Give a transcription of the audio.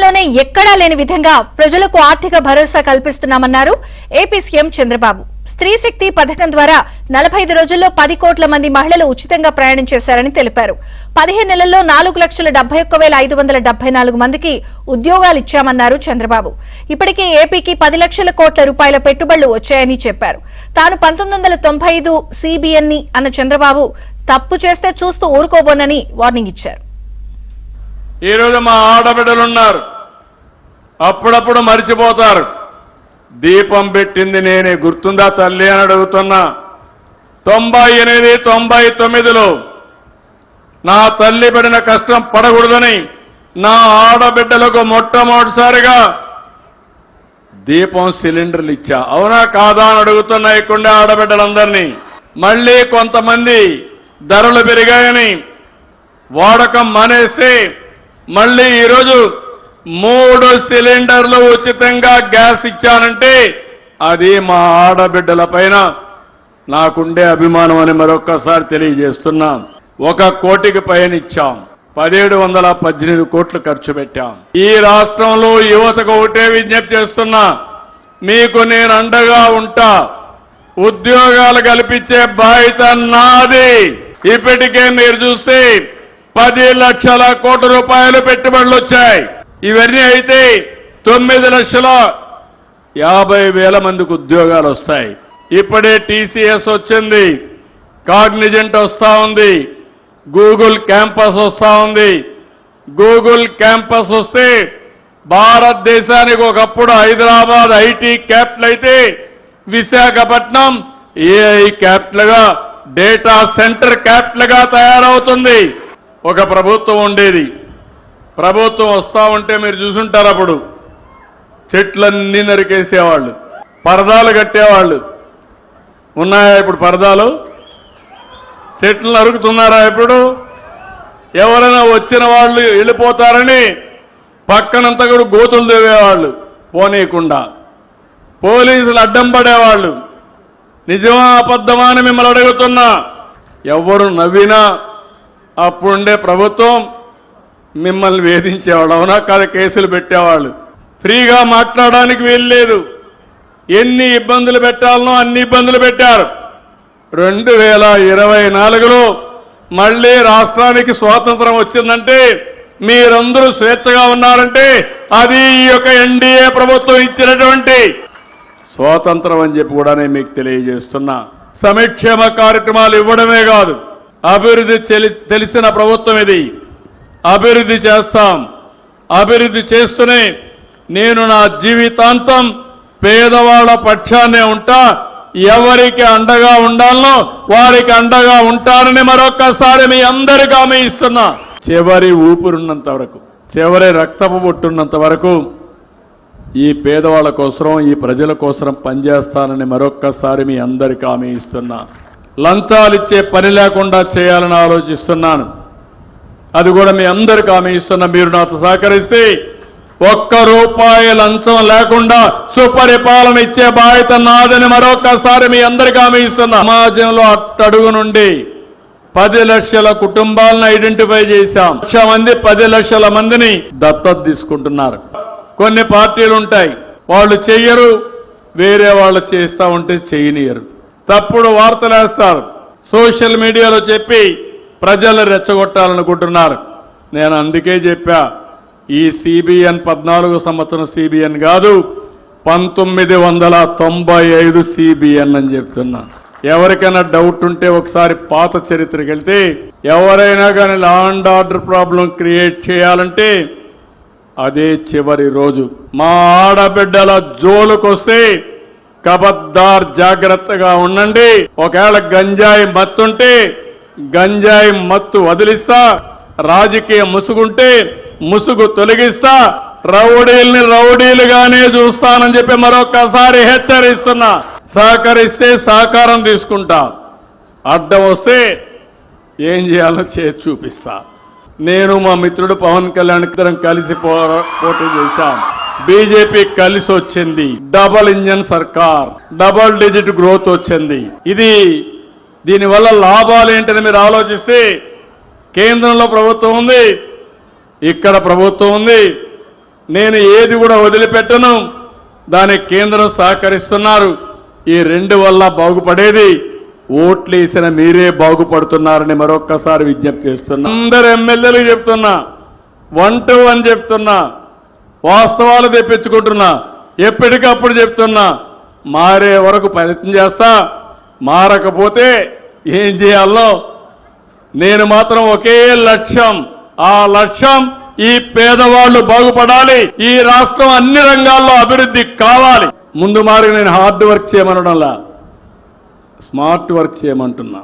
దేశంలోనే ఎక్కడా లేని విధంగా ప్రజలకు ఆర్థిక భరోసా కల్పిస్తున్నామన్నారు ఏపీ సీఎం చంద్రబాబు. స్త్రీ శక్తి పథకం ద్వారా 45 రోజుల్లో 10 కోట్ల మంది మహిళలు ఉచితంగా ప్రయాణం చేశారని తెలిపారు. 15 నెలల్లో 4,71,574 మందికి ఉద్యోగాలు ఇచ్చామన్నారు చంద్రబాబు. ఇప్పటికే ఏపీకి 10 లక్షల కోట్ల రూపాయల పెట్టుబడులు వచ్చాయని చెప్పారు. తాను 1995 సిబిఎన్ అన్న చంద్రబాబు తప్పు చేస్తే చూస్తూ ఊరుకోబోనని వార్నింగ్ ఇచ్చారు. ఈ రోజు మా ఆడబిడ్డలున్నారు, అప్పుడప్పుడు మర్చిపోతారు. దీపం పెట్టింది నేనే, గుర్తుందా తల్లి అని అడుగుతున్నా. 98, 99లో నా తల్లి పడిన కష్టం పడకూడదని నా ఆడబిడ్డలకు మొట్టమొదటిసారిగా దీపం సిలిండర్లు ఇచ్చా. అవునా కాదా అని అడుగుతున్నా ఇక్కడే ఆడబిడ్డలందరినీ. మళ్ళీ కొంతమంది ధరలు పెరిగాయని వాడకం మానేసి మళ్ళీ ఈరోజు 3 సిలిండర్లు ఉచితంగా గ్యాస్ ఇచ్చానంటే అది మా ఆడబిడ్డల పైన నాకుండే అభిమానం అని మరొక్కసారి తెలియజేస్తున్నా. 1 కోటికి పైన ఇచ్చాం, 1718 కోట్లు ఖర్చు పెట్టాం. ఈ రాష్ట్రంలో యువతకు ఒకటే విజ్ఞప్తి చేస్తున్నా, మీకు నేను అండగా ఉంటా. ఉద్యోగాలు కల్పించే బాధ్యత నాది. ఇప్పటికే మీరు చూస్తే 10 లక్షల కోట్ల రూపాయలు పెట్టుబడులు వచ్చాయి. ఇవన్నీ అయితే 9,50,000 మందికి ఉద్యోగాలు వస్తాయి. ఇప్పుడే టీసీఎస్ వచ్చింది, కాగ్నిజెంట్ వస్తా ఉంది, గూగుల్ క్యాంపస్ వస్తా ఉంది. గూగుల్ క్యాంపస్ వస్తే భారతదేశానికి ఒకప్పుడు హైదరాబాద్ ఐటీ క్యాపిటల్ అయితే విశాఖపట్నం ఏఐ క్యాపిటల్ గా, డేటా సెంటర్ క్యాపిటల్ గా తయారవుతుంది. ఒక ప్రభుత్వం ఉండేది, ప్రభుత్వం వస్తా ఉంటే మీరు చూసుంటారు, అప్పుడు చెట్లన్నీ నరికేసేవాళ్ళు, పరదాలు కట్టేవాళ్ళు. ఉన్నాయా ఇప్పుడు పరదాలు? చెట్లు నరుకుతున్నారా ఇప్పుడు? ఎవరైనా వచ్చిన వాళ్ళు వెళ్ళిపోతారని పక్కనంతా కూడా గోతులు తవ్వేవాళ్ళు పోనీయకుండా. పోలీసులు అడ్డం పడేవాళ్ళు. నిజమా అబద్ధమా అని మిమ్మల్ని అడుగుతున్నా. ఎవరు నవ్వినా అప్పుడుండే ప్రభుత్వం మిమ్మల్ని వేధించేవాళ్ళు. అవునా కాదు? కేసులు పెట్టేవాళ్ళు. ఫ్రీగా మాట్లాడడానికి వీల్లేదు. ఎన్ని ఇబ్బందులు పెట్టాలనో అన్ని ఇబ్బందులు పెట్టారు. 2024లో మళ్ళీ రాష్ట్రానికి స్వాతంత్రం వచ్చిందంటే, మీరందరూ స్వేచ్ఛగా ఉన్నారంటే అది ఈ యొక్క ఎన్డీఏ ప్రభుత్వం ఇచ్చినటువంటి స్వాతంత్రం అని చెప్పి కూడా నేను మీకు తెలియజేస్తున్నా. సంక్షేమ కార్యక్రమాలు ఇవ్వడమే కాదు, అభివృద్ధి తెలిసిన ప్రభుత్వం ఇది. అభివృద్ధి చేస్తాం. అభివృద్ధి చేస్తూనే నేను నా జీవితాంతం పేదవాళ్ల పక్షాన్నే ఉంటా. ఎవరికి అండగా ఉండాలనో వారికి అండగా ఉంటానని మరొక్కసారి మీ అందరికీ హామీ ఇస్తున్నా. చివరి ఊపిరున్నంత వరకు, చివరి రక్తపు బొట్టున్నంత వరకు ఈ పేదవాళ్ల కోసం, ఈ ప్రజల కోసం పనిచేస్తానని మరొక్కసారి మీ అందరికీ హామీ ఇస్తున్నా. లంచాలు ఇచ్చే పని లేకుండా చేయాలని ఆలోచిస్తున్నాను. అది కూడా మీ అందరికీ హామీ ఇస్తున్నా. మీరు నాతో సహకరిస్తే 1 రూపాయి లంచం లేకుండా సుపరిపాలన ఇచ్చే బాధ్యత నాదని మరొకసారి మీ అందరికీ హామీ ఇస్తున్నా. సమాజంలో అట్టడుగు నుండి 10 లక్షల కుటుంబాలను ఐడెంటిఫై చేశాం. 1,00,000 మంది 10 లక్షల మందిని దత్తత తీసుకుంటున్నారు. కొన్ని పార్టీలు ఉంటాయి, వాళ్ళు చెయ్యరు, వేరే వాళ్ళు చేస్తా ఉంటే చేయనియరు. తప్పుడు వార్తలు వేస్తారు, సోషల్ మీడియాలో చెప్పి ప్రజలు రెచ్చగొట్టాలనుకుంటున్నారు. నేను అందుకే చెప్పా, ఈ సిబిఎన్ 14 సంవత్సరం సిబిఎన్ కాదు, 1995 సిబిఎన్ అని చెప్తున్నా. ఎవరికైనా డౌట్ ఉంటే ఒకసారి పాత చరిత్రకి వెళ్తే, ఎవరైనా కానీ law and order problem create చేయాలంటే అదే చివరి రోజు. మా ఆడబిడ్డల జోలుకొస్తే కబద్దార్, జాగ్రత్తగా ఉండండి. ఒకవేళ గంజాయి మత్తుంటే గంజాయి మత్తు వదిలిస్తా, రాజకీయ ముసుగుంటే ముసుగు తొలగిస్తా, రౌడీల్ని రౌడీలుగానే చూస్తానని చెప్పి మరొకసారి హెచ్చరిస్తున్నా. సహకరిస్తే సహకారం తీసుకుంటా, అడ్డం వస్తే ఏం చేయాలో చేసి చూపిస్తా. నేను మా మిత్రుడు పవన్ కళ్యాణ్ ఇద్దరం కలిసి పోటీ చేశాం. బీజేపీ కలిసి వచ్చింది. డబల్ ఇంజన్ సర్కార్, డబల్ డిజిట్ గ్రోత్ వచ్చింది. దీనివల్ల లాభాలు ఏంటని మీరు ఆలోచిస్తే, కేంద్రంలో ప్రభుత్వం ఉంది, ఇక్కడ ప్రభుత్వం ఉంది. నేను ఏది కూడా వదిలిపెట్టను. దానికి కేంద్రం సహకరిస్తున్నారు. ఈ రెండు వల్ల బాగుపడేది ఓట్లేసిన మీరే బాగుపడుతున్నారని మరొక్కసారి విజ్ఞప్తి చేస్తున్నా. అందరు ఎమ్మెల్యేలకు చెప్తున్నా, 1 to 1 చెప్తున్నా, వాస్తవాలు తెప్పించుకుంటున్నా, ఎప్పటికప్పుడు చెప్తున్నా. మారే వరకు ప్రయత్నం చేస్తా. మారకపోతే ఏం చేయాలో నేను మాత్రం ఒకే లక్ష్యం. ఆ లక్ష్యం ఈ పేదవాళ్ళు బాగుపడాలి, ఈ రాష్ట్రం అన్ని రంగాల్లో అభివృద్ధి కావాలి. ముందు మారి నేను హార్డ్ వర్క్ చేయమనడంలా, స్మార్ట్ వర్క్ చేయమంటున్నా.